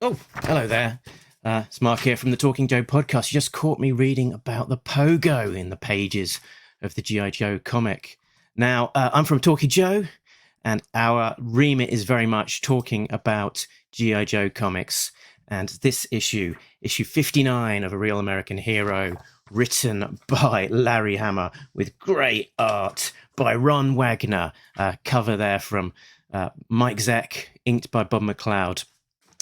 Oh, hello there. It's Mark here from the Talking Joe podcast. You just caught me reading about the Pogo in the pages of the G.I. Joe comic. Now, I'm from Talking Joe, and our remit is very much talking about G.I. Joe comics. And this issue 59 of A Real American Hero, written by Larry Hama with great art by Ron Wagner. Cover there from Mike Zeck, inked by Bob McLeod.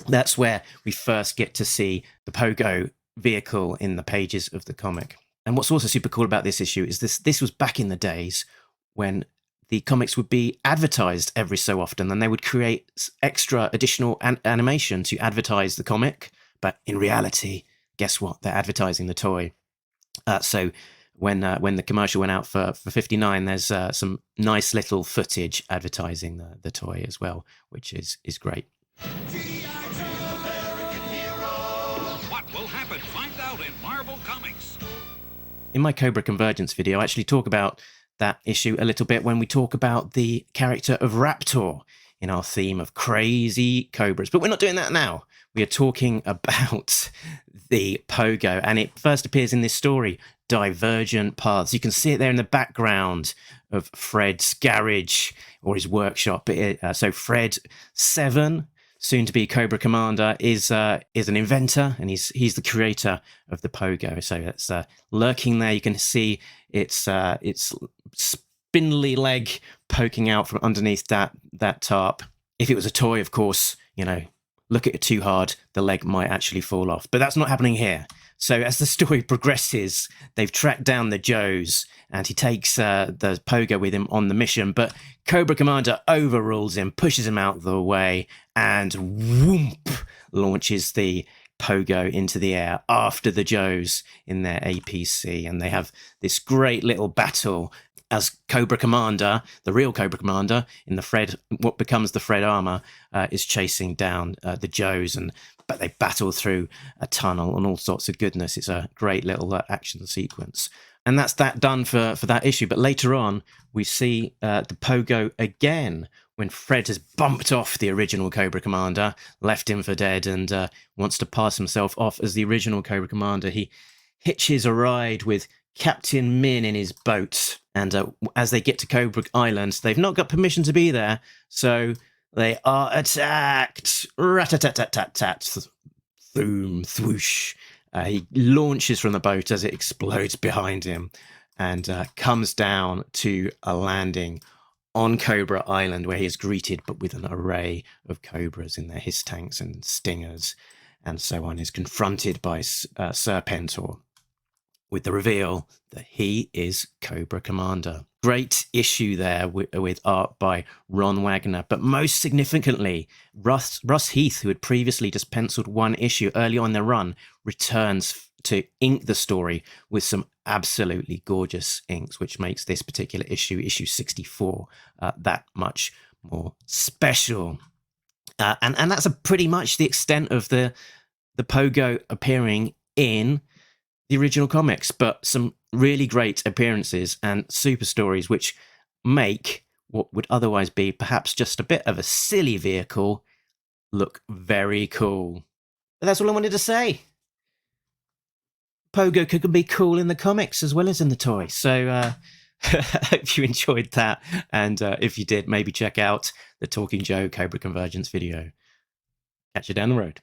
That's where we first get to see the Pogo vehicle in the pages of the comic. And what's also super cool about this issue is this was back in the days when the comics would be advertised every so often, and they would create extra additional animation to advertise the comic. But in reality, guess what? They're advertising the toy. So when the commercial went out for 59, there's some nice little footage advertising the toy as well, which is great. What will happen? Find out in Marvel Comics. In my Cobra Convergence video, I actually talk about that issue a little bit when we talk about the character of Raptor in our theme of Crazy Cobras. But we're not doing that now. We are talking about the Pogo, and it first appears in this story, Divergent Paths. You can see it there in the background of Fred's garage or his workshop. So Fred 7, soon to be Cobra Commander, is an inventor, and he's the creator of the Pogo. So it's lurking there. You can see its spindly leg poking out from underneath that tarp. If it was a toy, of course, look at it too hard, the leg might actually fall off. But that's not happening here. So as the story progresses, they've tracked down the Joes, and he takes the Pogo with him on the mission. But Cobra Commander overrules him, pushes him out of the way, and whoomp, launches the Pogo into the air after the Joes in their APC. And they have this great little battle as Cobra Commander, the real Cobra Commander, in what becomes the Fred armor, is chasing down the Joes, but they battle through a tunnel and all sorts of goodness. It's a great little action sequence. And that's that done for that issue. But later on, we see the Pogo again when Fred has bumped off the original Cobra Commander, left him for dead, and wants to pass himself off as the original Cobra Commander. He hitches a ride with Captain Min in his boat. And as they get to Cobra Island, they've not got permission to be there, so they are attacked. Rat-tat-tat-tat-tat. Thoom, thwoosh. He launches from the boat as it explodes behind him and comes down to a landing on Cobra Island, where he is greeted but with an array of cobras in their hiss tanks and stingers and so on. Is confronted by Serpentor, with the reveal that he is Cobra Commander. Great issue there with art by Ron Wagner, but most significantly, Russ Heath, who had previously just penciled one issue early on in the run, returns to ink the story with some absolutely gorgeous inks, which makes this particular issue 64, that much more special. And that's pretty much the extent of the Pogo appearing in the original comics, but some really great appearances and super stories which make what would otherwise be perhaps just a bit of a silly vehicle look very cool. But that's all I wanted to say. Pogo could be cool in the comics as well as in the toy. So I hope you enjoyed that. And if you did, maybe check out the Talking Joe Cobra Convergence video. Catch you down the road.